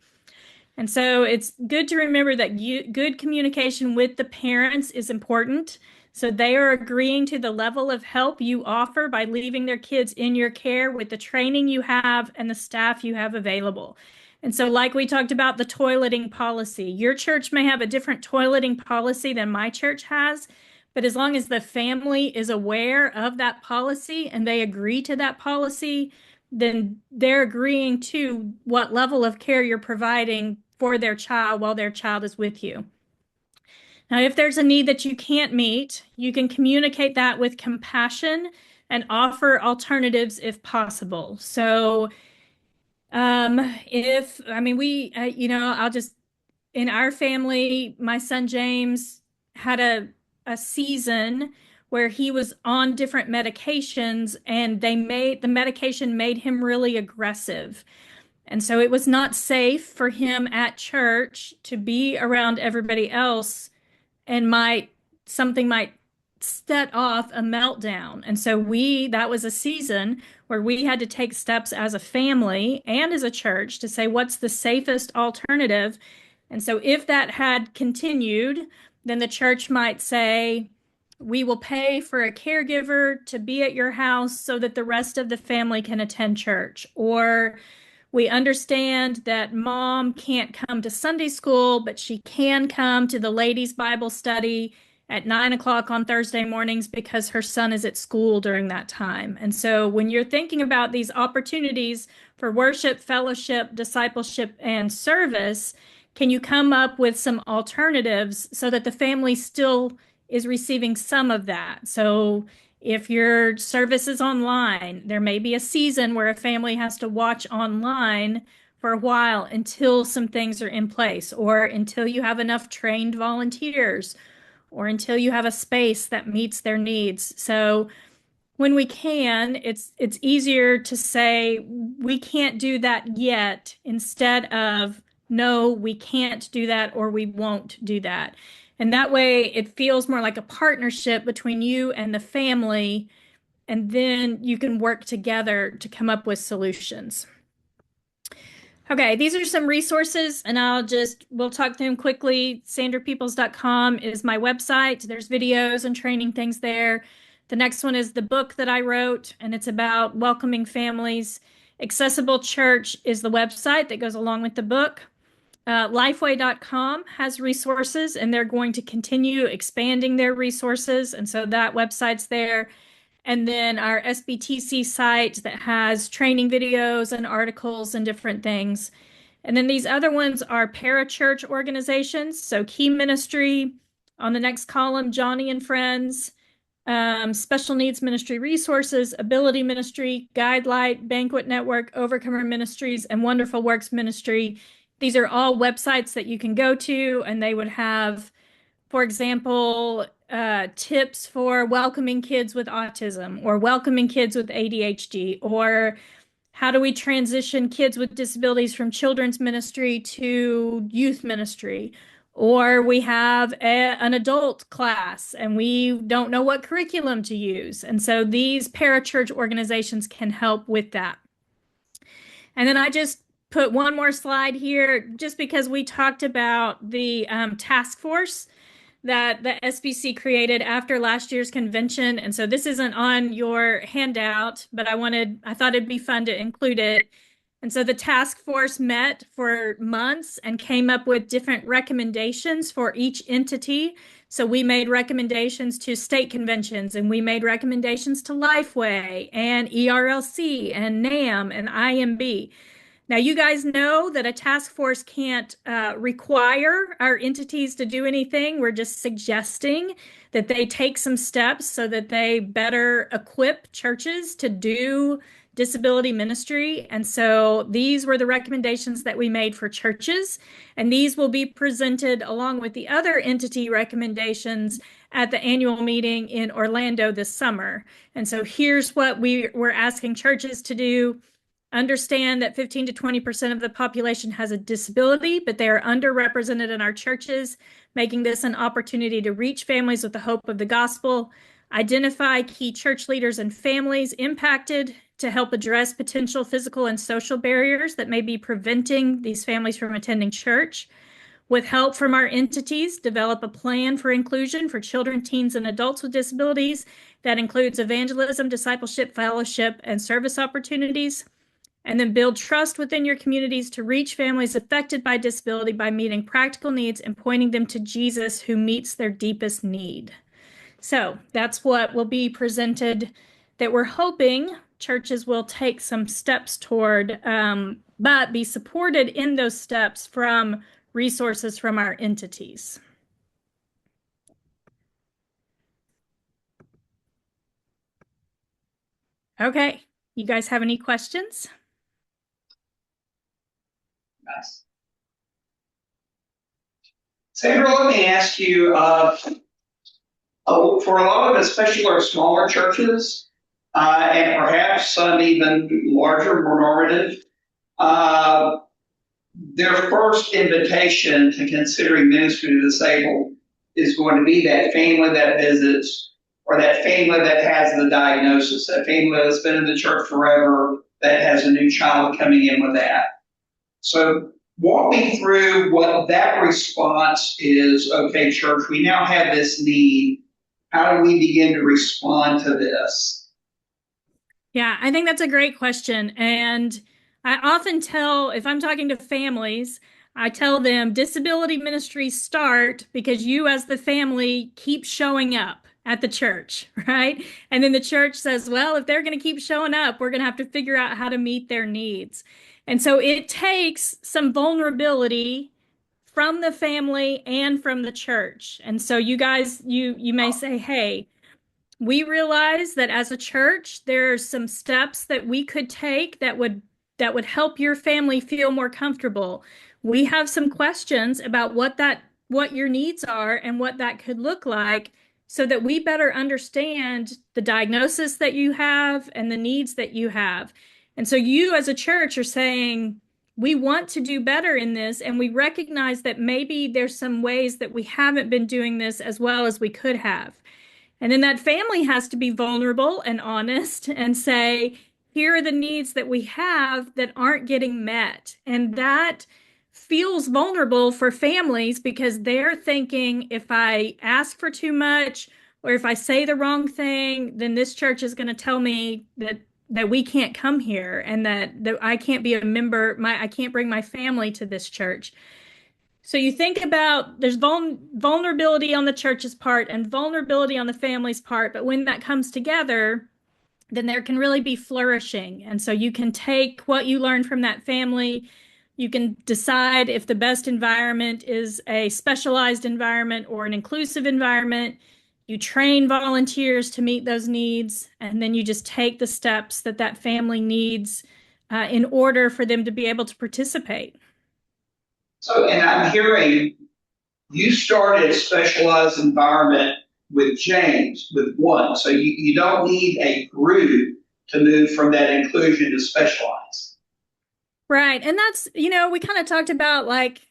And so it's good to remember that good communication with the parents is important. So they are agreeing to the level of help you offer by leaving their kids in your care with the training you have and the staff you have available. And so like we talked about the toileting policy, your church may have a different toileting policy than my church has, but as long as the family is aware of that policy and they agree to that policy, then they're agreeing to what level of care you're providing for their child while their child is with you. Now, if there's a need that you can't meet, you can communicate that with compassion and offer alternatives if possible. So, I'll just, in our family, my son James had a season where he was on different medications, and the medication made him really aggressive. And so it was not safe for him at church to be around everybody else, and something might set off a meltdown. And so that was a season where we had to take steps as a family and as a church to say, what's the safest alternative? And so if that had continued, then the church might say, we will pay for a caregiver to be at your house so that the rest of the family can attend church. Or we understand that mom can't come to Sunday school, but she can come to the ladies' Bible study at 9 o'clock on Thursday mornings because her son is at school during that time. And so when you're thinking about these opportunities for worship, fellowship, discipleship, and service, can you come up with some alternatives so that the family still is receiving some of that? So if your service is online, there may be a season where a family has to watch online for a while until some things are in place, or until you have enough trained volunteers, or until you have a space that meets their needs. So when we can, it's easier to say, we can't do that yet, instead of, no, we can't do that, or we won't do that. And that way it feels more like a partnership between you and the family, and then you can work together to come up with solutions. Okay, these are some resources, and we'll talk through them quickly. sandrapeoples.com is my website. There's videos and training things there. The next one is the book that I wrote, and it's about welcoming families. Accessible Church is the website that goes along with the book. Lifeway.com has resources, and they're going to continue expanding their resources, and so that website's there. And then our SBTC site that has training videos and articles and different things. And then these other ones are parachurch organizations. So Key Ministry, on the next column, Johnny and Friends, special needs ministry resources, ability ministry, guidelight, banquet network, overcomer ministries, and wonderful works ministry. These are all websites that you can go to, and they would have, for example, tips for welcoming kids with autism or welcoming kids with ADHD, or how do we transition kids with disabilities from children's ministry to youth ministry? Or we have an adult class and we don't know what curriculum to use. And so these parachurch organizations can help with that. And then I just put one more slide here just because we talked about the task force that the SBC created after last year's convention. And so this isn't on your handout, but I thought it'd be fun to include it. And so the task force met for months and came up with different recommendations for each entity. So we made recommendations to state conventions, and we made recommendations to Lifeway and ERLC and NAM and IMB. Now, you guys know that a task force can't require our entities to do anything. We're just suggesting that they take some steps so that they better equip churches to do disability ministry. And so these were the recommendations that we made for churches, and these will be presented along with the other entity recommendations at the annual meeting in Orlando this summer. And so here's what we're asking churches to do. Understand that 15 to 20% of the population has a disability, but they are underrepresented in our churches, making this an opportunity to reach families with the hope of the gospel. Identify key church leaders and families impacted to help address potential physical and social barriers that may be preventing these families from attending church. With help from our entities, develop a plan for inclusion for children, teens, and adults with disabilities that includes evangelism, discipleship, fellowship, and service opportunities. And then build trust within your communities to reach families affected by disability by meeting practical needs and pointing them to Jesus, who meets their deepest need. So that's what will be presented that we're hoping churches will take some steps toward, but be supported in those steps from resources from our entities. Okay, you guys have any questions? Nice. Sandra, let me ask you, for a lot of, especially our smaller churches, and perhaps some even larger, more normative, their first invitation to considering ministry to the disabled is going to be that family that visits, or that family that has the diagnosis, that family that's been in the church forever, that has a new child coming in with that. So walk me through what that response is. Okay, church, we now have this need. How do we begin to respond to this? Yeah, I think that's a great question. And I often tell, if I'm talking to families, I tell them disability ministries start because you as the family keep showing up at the church, right? And then the church says, well, if they're going to keep showing up, we're going to have to figure out how to meet their needs. And so it takes some vulnerability from the family and from the church. And so you guys, you may say, hey, we realize that as a church, there are some steps that we could take that would help your family feel more comfortable. We have some questions about what your needs are and what that could look like, so that we better understand the diagnosis that you have and the needs that you have. And so you as a church are saying, we want to do better in this, and we recognize that maybe there's some ways that we haven't been doing this as well as we could have. And then that family has to be vulnerable and honest and say, here are the needs that we have that aren't getting met. And that feels vulnerable for families because they're thinking, if I ask for too much or if I say the wrong thing, then this church is going to tell me that we can't come here and that I can't be a member, I can't bring my family to this church. So you think about there's vulnerability on the church's part and vulnerability on the family's part, but when that comes together, then there can really be flourishing. And so you can take what you learned from that family, you can decide if the best environment is a specialized environment or an inclusive environment. You train volunteers to meet those needs, and then you just take the steps that that family needs in order for them to be able to participate. So, and I'm hearing you started a specialized environment with James, with one. So you don't need a group to move from that inclusion to specialized. Right. And that's, we kind of talked about like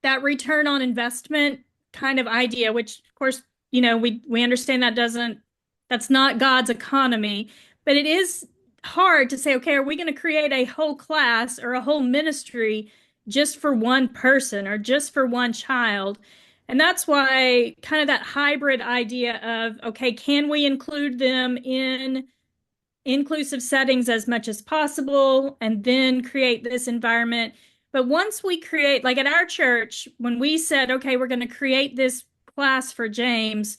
that return on investment kind of idea, which of course, we understand that's not God's economy, but it is hard to say, okay, are we going to create a whole class or a whole ministry just for one person or just for one child? And that's why kind of that hybrid idea of, okay, can we include them in inclusive settings as much as possible and then create this environment. But once we create, like at our church, when we said, okay, we're going to create this class for James,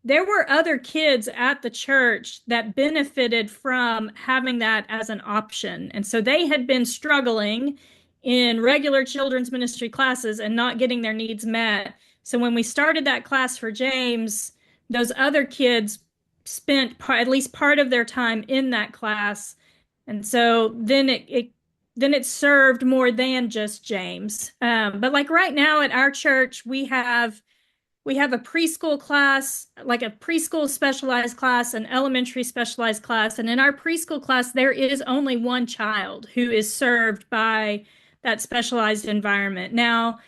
there were other kids at the church that benefited from having that as an option. And so they had been struggling in regular children's ministry classes and not getting their needs met. So when we started that class for James, those other kids spent at least part of their time in that class. And so then it served more than just James. But like right now at our church, we have a preschool class, like a preschool specialized class, an elementary specialized class. And in our preschool class, there is only one child who is served by that specialized environment. Now,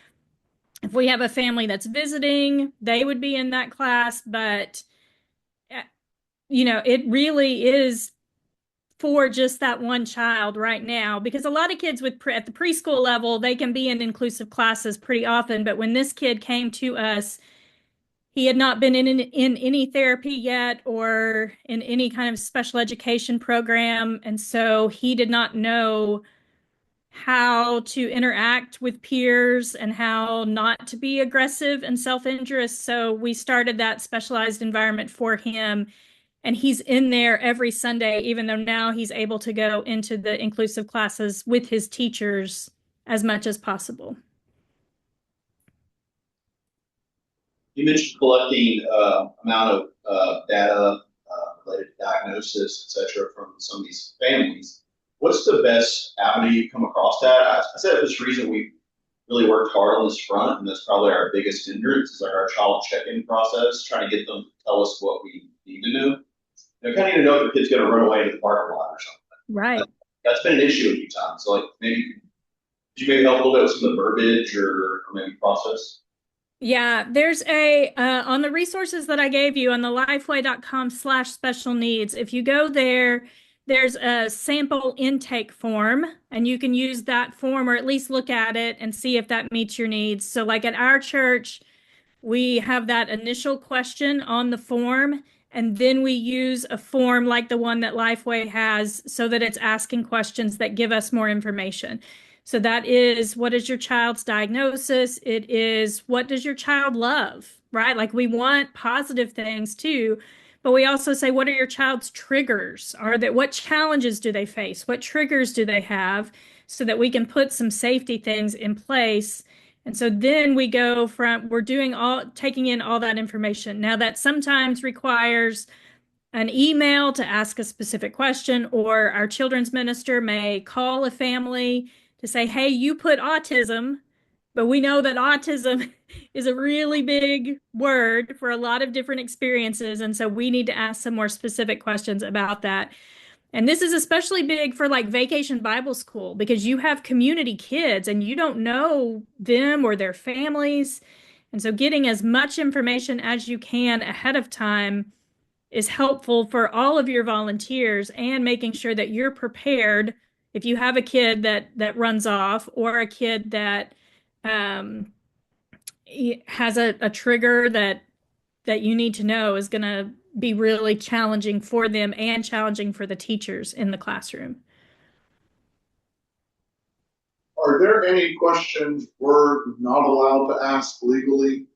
if we have a family that's visiting, they would be in that class, but it really is for just that one child right now because a lot of kids at the preschool level, they can be in inclusive classes pretty often, but when this kid came to us, he had not been in any therapy yet or in any kind of special education program. And so he did not know how to interact with peers and how not to be aggressive and self-injurious. So we started that specialized environment for him. And he's in there every Sunday, even though now he's able to go into the inclusive classes with his teachers as much as possible. You mentioned collecting amount of data related to diagnosis, et cetera, from some of these families. What's the best avenue you come across that? I said for this reason we really worked hard on this front, and that's probably our biggest hindrance is like our child check-in process, trying to get them to tell us what we need to know. Kind of need to know if the kid's going to run away to the parking lot or something. Right. That's been an issue a few times. So like maybe could you maybe help a little bit with some of the verbiage or maybe process? Yeah, there's on the resources that I gave you on the lifeway.com/special needs. If you go there, there's a sample intake form, and you can use that form or at least look at it and see if that meets your needs. So, like at our church, we have that initial question on the form, and then we use a form like the one that Lifeway has so that it's asking questions that give us more information. So that is, what is your child's diagnosis? It is, what does your child love, right? Like we want positive things too, but we also say, what are your child's triggers? What challenges do they face? What triggers do they have? So that we can put some safety things in place. And so then we're taking in all that information. Now that sometimes requires an email to ask a specific question, or our children's minister may call a family to say, hey, you put autism, but we know that autism is a really big word for a lot of different experiences. And so we need to ask some more specific questions about that. And this is especially big for like vacation Bible school because you have community kids and you don't know them or their families. And so getting as much information as you can ahead of time is helpful for all of your volunteers and making sure that you're prepared if you have a kid that runs off or a kid that um, has a trigger that you need to know is going to be really challenging for them and challenging for the teachers in the classroom. Are there any questions we're not allowed to ask legally?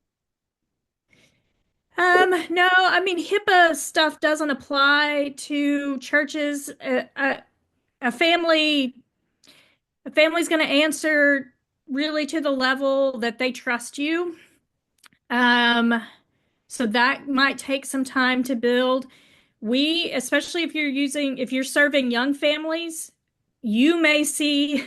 No, I mean, HIPAA stuff doesn't apply to churches. A family, a family's going to answer really to the level that they trust you. Um, So that might take some time to build. Especially if you're serving young families, you may see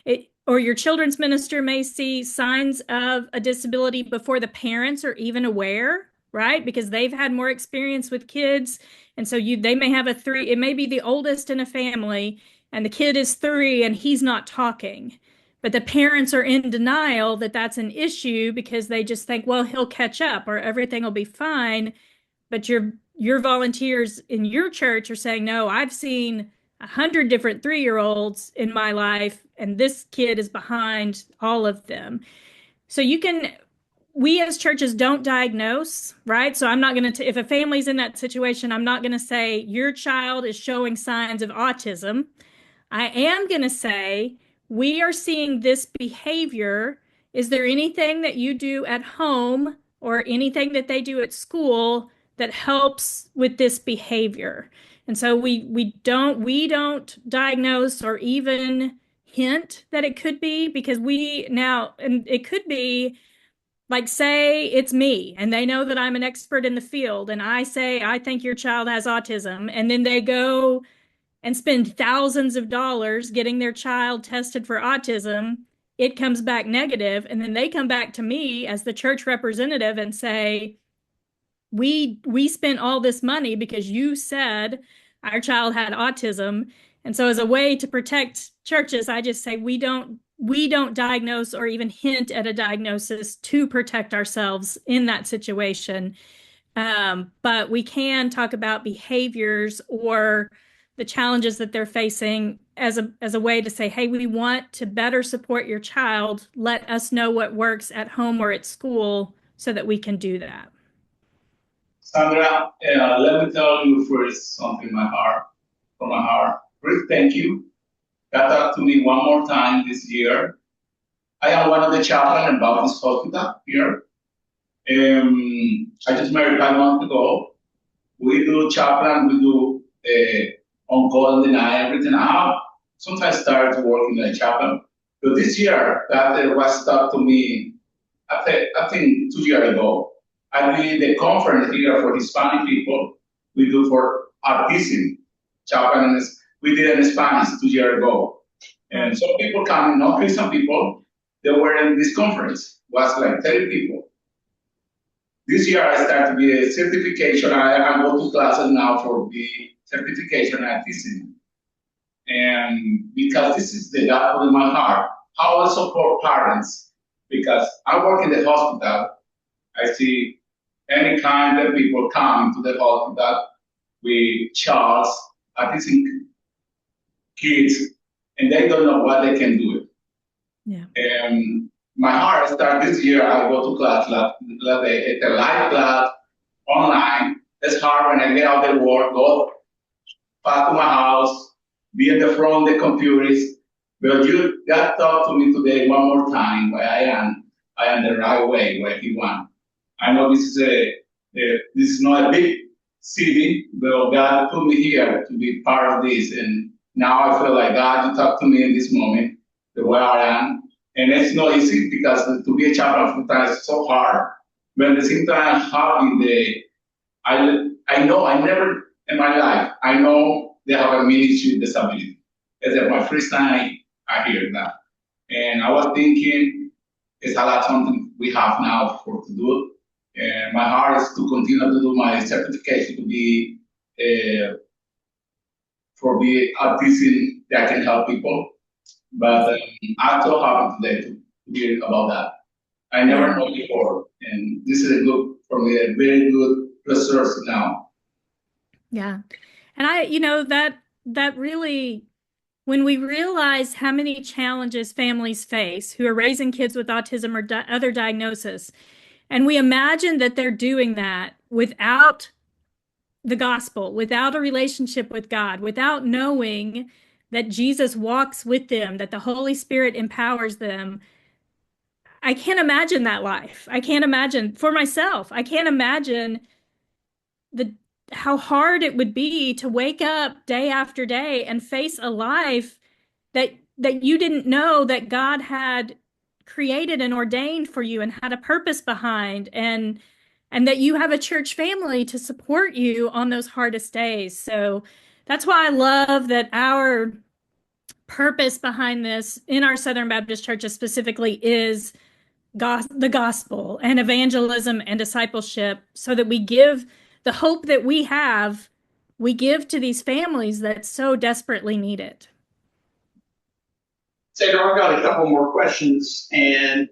it, or your children's minister may see signs of a disability before the parents are even aware, right? Because they've had more experience with kids. And so they may have it may be the oldest in a family, and the kid is 3 and he's not talking. But the parents are in denial that that's an issue because they just think, well, he'll catch up or everything will be fine. But your volunteers in your church are saying, no, I've seen 100 different 3-year-olds in my life, and this kid is behind all of them. So we as churches don't diagnose, right? So I'm not going to, if a family's in that situation, I'm not going to say your child is showing signs of autism. I am going to say, we are seeing this behavior. Is there anything that you do at home or anything that they do at school that helps with this behavior? And so we don't diagnose or even hint that it could be, because and it could be like, say it's me and they know that I'm an expert in the field and I say, I think your child has autism, and then they go and spend thousands of dollars getting their child tested for autism. It comes back negative, and then they come back to me as the church representative and say, we spent all this money because you said our child had autism. And so as a way to protect churches, I just say we don't diagnose or even hint at a diagnosis to protect ourselves in that situation. But we can talk about behaviors or the challenges that they're facing as a way to say, hey, we want to better support your child. Let us know what works at home or at school so that we can do that. Sandra, let me tell you first something from my heart. First, thank you. God talked to me one more time this year. I am one of the chaplain in Baptist Hospital here. I just married 5 months ago. We do chaplain, we do on call and deny everything. I sometimes started working like chaplain. But this year, that was talked to me, I think 2 years ago. I did the conference here for Hispanic people. We do for autism chaplain. We did it in Spanish 2 years ago. And some people coming, not Christian people, they were in this conference. It was like 30 people. This year I started to be a certification. I go to classes now for the certification in autism. And because this is the God in my heart, how I support parents, because I work in the hospital. I see any kind of people come to the hospital with children, autistic kids, and they don't know what they can do. Yeah. And my heart started this year. I go to class, like a live class, online. It's hard when I get out of work, go back to my house, be at the front of the computers. But you God talked to me today one more time where I am the right way where He wants. I know this is not a big city, but God put me here to be part of this. And now I feel like God, you talk to me in this moment, the way I am. And it's not easy because to be a chaplain sometimes is so hard. But at the same time, I know I never in my life, I know they have a ministry disability. It's my first time I hear that. And I was thinking, it's a lot something we have now to do. And my heart is to continue to do my certification to be for be autism that can help people. But I'm so happy today to hear about that. I never know before, and this is a good for me, a very good resource now. Yeah, and that really, when we realize how many challenges families face who are raising kids with autism or other diagnoses, and we imagine that they're doing that without the gospel, without a relationship with God, without knowing that Jesus walks with them, that the Holy Spirit empowers them. I can't imagine that life. I can't imagine for myself. I can't imagine how hard it would be to wake up day after day and face a life that you didn't know that God had created and ordained for you and had a purpose behind. And and that you have a church family to support you on those hardest days. So that's why I love that our purpose behind this in our Southern Baptist churches specifically is the gospel and evangelism and discipleship, so that we give the hope that we give to these families that so desperately need it. Sandra, I've got a couple more questions, and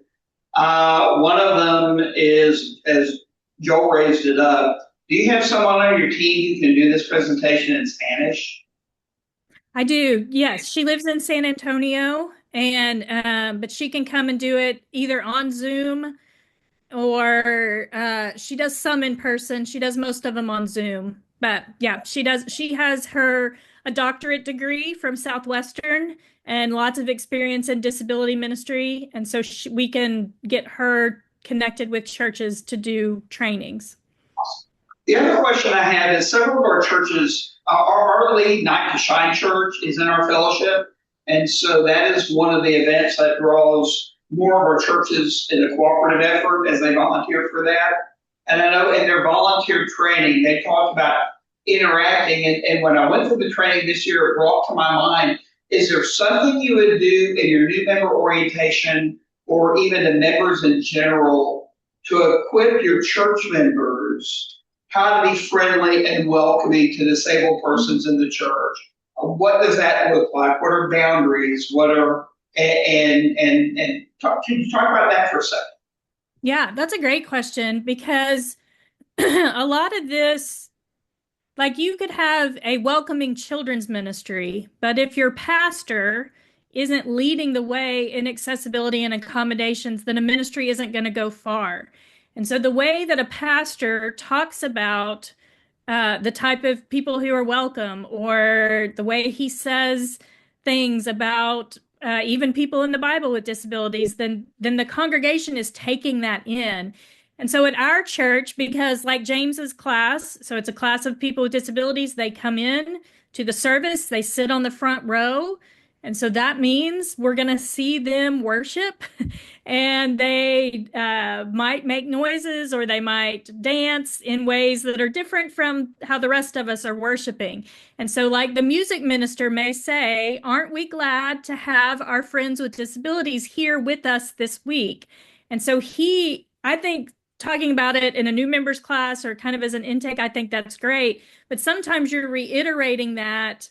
one of them is, as Joel raised it up, do you have someone on your team who can do this presentation in Spanish? I do, yes. She lives in San Antonio, and but she can come and do it either on Zoom, or she does some in person. She does most of them on Zoom. But yeah, she does. She has a doctorate degree from Southwestern and lots of experience in disability ministry. And so we can get her connected with churches to do trainings. The other question I have is several of our churches, our lead Night to Shine Church is in our fellowship. And so that is one of the events that draws more of our churches in the cooperative effort as they volunteer for that. And I know in their volunteer training, they talked about interacting. And when I went through the training this year, it brought to my mind, is there something you would do in your new member orientation or even the members in general to equip your church members how to be friendly and welcoming to disabled persons in the church? What does that look like? What are boundaries? What are can you talk about that for a second? Yeah, that's a great question, because a lot of this, like, you could have a welcoming children's ministry, but if your pastor isn't leading the way in accessibility and accommodations, then a ministry isn't going to go far. And so the way that a pastor talks about the type of people who are welcome, or the way he says things about even people in the Bible with disabilities, then the congregation is taking that in. And so at our church, because like James's class, so it's a class of people with disabilities, they come in to the service, they sit on the front row. And so that means we're going to see them worship, and they might make noises or they might dance in ways that are different from how the rest of us are worshiping. And so, like, the music minister may say, aren't we glad to have our friends with disabilities here with us this week? And so I think, talking about it in a new members class or kind of as an intake, I think that's great. But sometimes you're reiterating that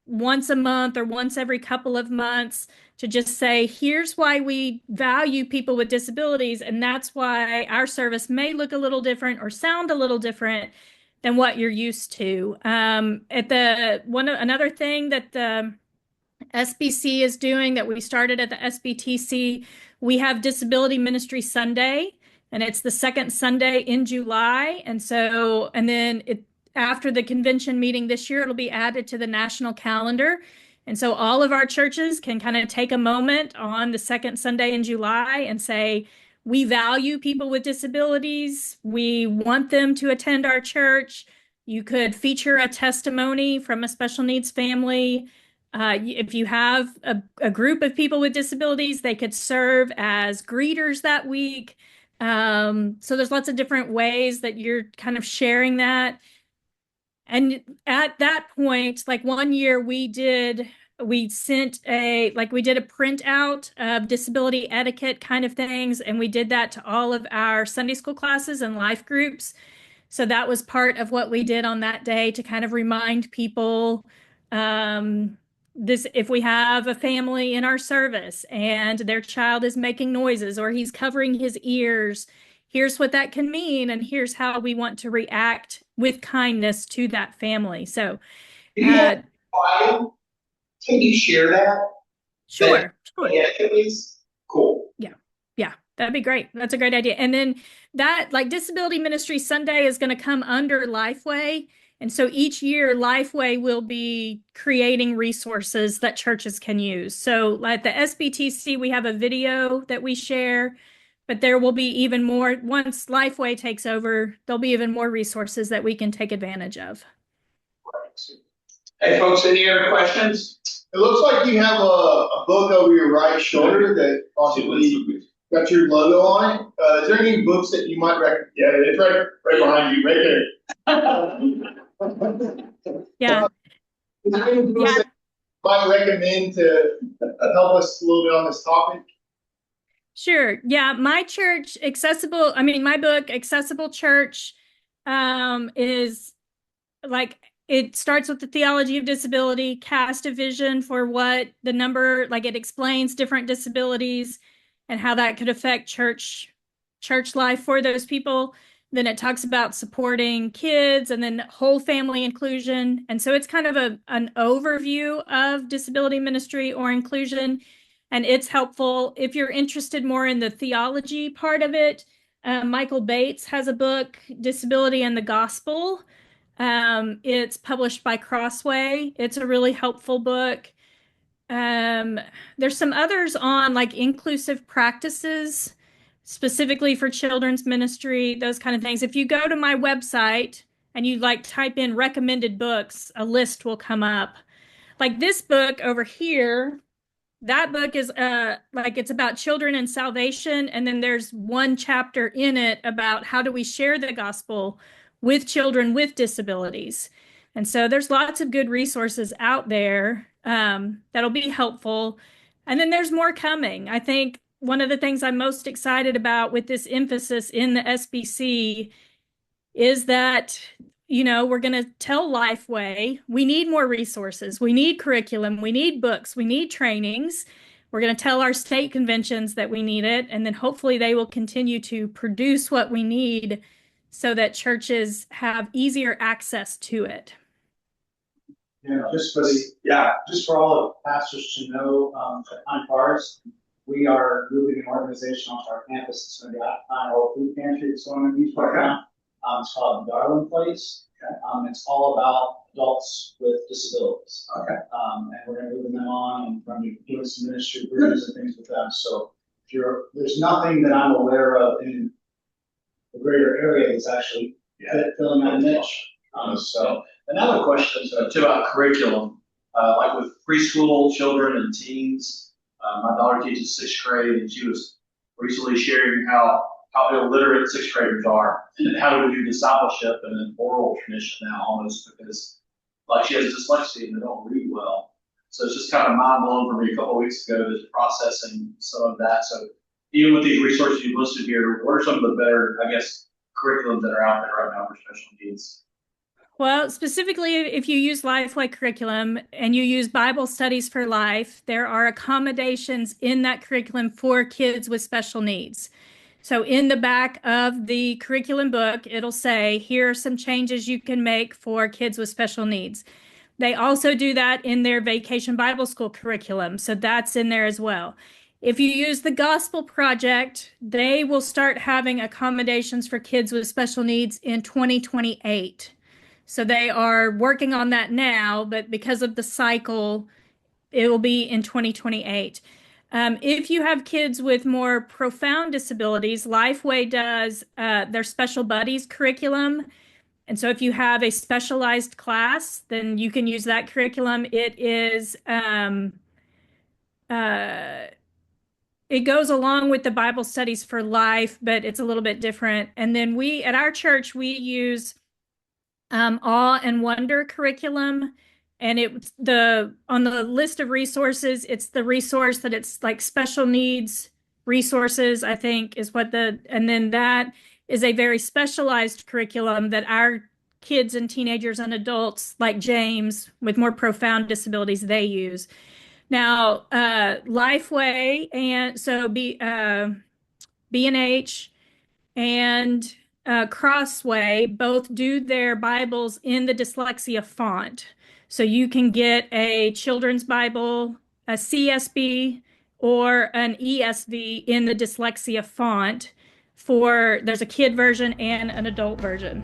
once a month or once every couple of months, to just say, here's why we value people with disabilities, and that's why our service may look a little different or sound a little different than what you're used to. Another thing that the SBC is doing, that we started at the SBTC, we have Disability Ministry Sunday, and it's the second Sunday in July. And then after the convention meeting this year, it'll be added to the national calendar. And so all of our churches can kind of take a moment on the second Sunday in July and say, we value people with disabilities. We want them to attend our church. You could feature a testimony from a special needs family. If you have a group of people with disabilities, they could serve as greeters that week. So there's lots of different ways that you're kind of sharing that. And at that point, like one year we did a printout of disability etiquette kind of things, and we did that to all of our Sunday school classes and life groups. So that was part of what we did on that day, to kind of remind people, if we have a family in our service and their child is making noises or he's covering his ears, here's what that can mean, and here's how we want to react with kindness to that family. So, Can you share that? Sure. Yeah, at least. Cool. Yeah, that'd be great. That's a great idea. And then that, like, Disability Ministry Sunday is going to come under Lifeway. And so each year, Lifeway will be creating resources that churches can use. So like the SBTC, we have a video that we share, but there will be even more. Once Lifeway takes over, there'll be even more resources that we can take advantage of. Hey, folks, any other questions? It looks like you have a book over your right shoulder that possibly got your logo on it. Is there any books that you might recommend? Yeah, it's right behind you, right there. Yeah. Is there any books Yeah. that you might recommend to help us a little bit on this topic? Sure. Yeah. My church, accessible, I mean, my book, Accessible Church, is like, it starts with the theology of disability, cast a vision for what the number, like it explains different disabilities and how that could affect church life for those people. Then it talks about supporting kids and then whole family inclusion. And so it's kind of an overview of disability ministry or inclusion. And it's helpful if you're interested more in the theology part of it. Michael Bates has a book, Disability and the Gospel. It's published by Crossway. It's a really helpful book. There's some others on like inclusive practices, specifically for children's ministry, those kind of things. If you go to my website and you like type in recommended books, a list will come up. Like this book over here, that book is like it's about children and salvation, and then there's one chapter in it about how do we share the gospel with children with disabilities. And so there's lots of good resources out there that'll be helpful. And then there's more coming. I think one of the things I'm most excited about with this emphasis in the SBC is that, you know, we're going to tell Lifeway, we need more resources. We need curriculum. We need books. We need trainings. We're going to tell our state conventions that we need it. And then hopefully they will continue to produce what we need so that churches have easier access to it. Yeah, just for all the pastors to know, at Pine Forest, we are moving an organization onto our campus. It's going to be our old food pantry that's going to use right now. It's called Darwin Place. Okay. It's all about adults with disabilities. Okay. And we're going to move them on, and we're going to be doing some ministry groups and things with them. So there's nothing that I'm aware of in the greater area that's actually filling that niche. So another question too about curriculum, like with preschool children and teens. My daughter teaches sixth grade, and she was recently sharing how illiterate sixth graders are, and how do we do discipleship in an oral tradition now almost, because like she has dyslexia and they don't read well. So it's just kind of mind blowing for me a couple of weeks ago, just processing some of that. So even with these resources you've listed here, what are some of the better, I guess, curriculums that are out there right now for special needs? Well, specifically, if you use Lifeway curriculum and you use Bible Studies for Life, there are accommodations in that curriculum for kids with special needs. So in the back of the curriculum book, it'll say, here are some changes you can make for kids with special needs. They also do that in their Vacation Bible School curriculum, so that's in there as well. If you use the Gospel Project, they will start having accommodations for kids with special needs in 2028. So they are working on that now, but because of the cycle, it will be in 2028. If you have kids with more profound disabilities, Lifeway does their Special Buddies curriculum. And so if you have a specialized class, then you can use that curriculum. It goes along with the Bible Studies for Life, but it's a little bit different. And then at our church, we use Awe and Wonder curriculum. And on the list of resources, it's the resource that it's like special needs resources, I think is and then that is a very specialized curriculum that our kids and teenagers and adults like James with more profound disabilities, they use. Now, Lifeway and so B&H and Crossway both do their Bibles in the dyslexia font. So you can get a children's Bible, a CSB, or an ESV in the dyslexia font there's a kid version and an adult version.